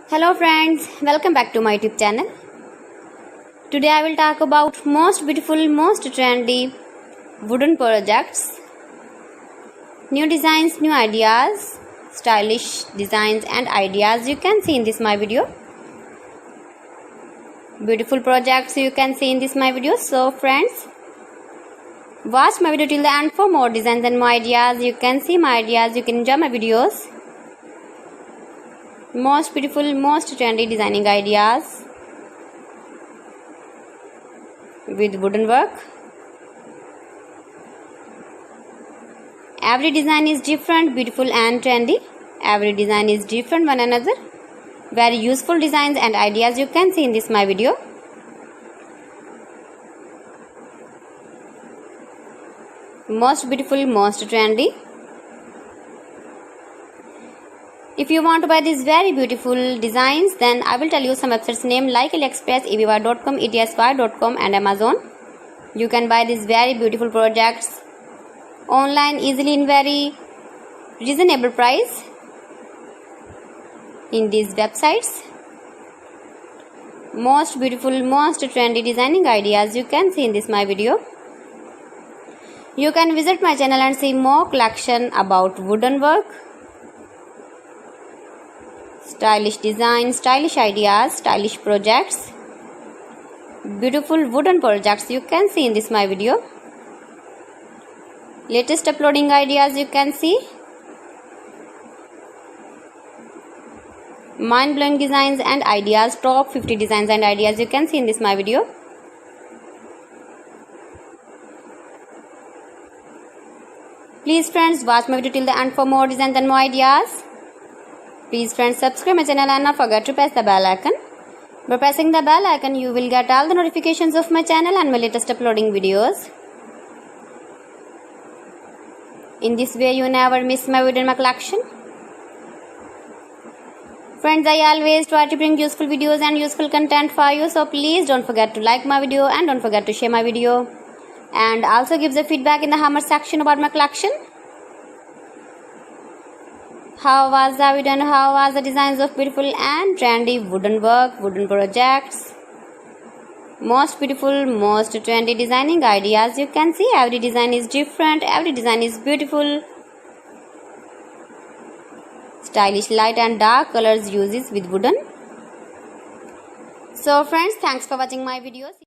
Hello friends, welcome back to my YouTube channel. Today I will talk about most beautiful, most trendy wooden projects, new designs, new ideas, stylish designs and ideas you can see in this my video. Beautiful projects you can see in this my video. So friends, watch my video till the end for more designs and more ideas. You can see my ideas, you can enjoy my videos. Most beautiful, most trendy designing ideas with wooden work. Every design is different, beautiful and trendy. Every design is different one another. Very useful designs and ideas you can see in this my video. Most beautiful, most trendy. If you want to buy these very beautiful designs, then I will tell you some websites name like AliExpress, eBay.com, etsy.com and Amazon. You can buy these very beautiful projects online easily in very reasonable price in these websites. Most beautiful, most trendy designing ideas you can see in this my video. You can visit my channel and see more collection about wooden work, stylish design, stylish ideas, stylish projects, beautiful wooden projects you can see in this my video. Latest uploading ideas you can see. Mind-blowing designs and ideas, top 50 designs and ideas you can see in this my video. Please friends, watch my video till the end for more designs and more ideas. Please friends, subscribe my channel and not forget to press the bell icon. By pressing the bell icon, you will get all the notifications of my channel and my latest uploading videos. In this way, you never miss my video in my collection. Friends, I always try to bring useful videos and useful content for you. So please don't forget to like my video and don't forget to share my video. And also give the feedback in the comment section about my collection. How was the video and how was the designs of beautiful and trendy wooden work, wooden projects. Most beautiful, most trendy designing ideas you can see. Every design is different, every design is beautiful. Stylish light and dark colors uses with wooden. So friends, thanks for watching my videos.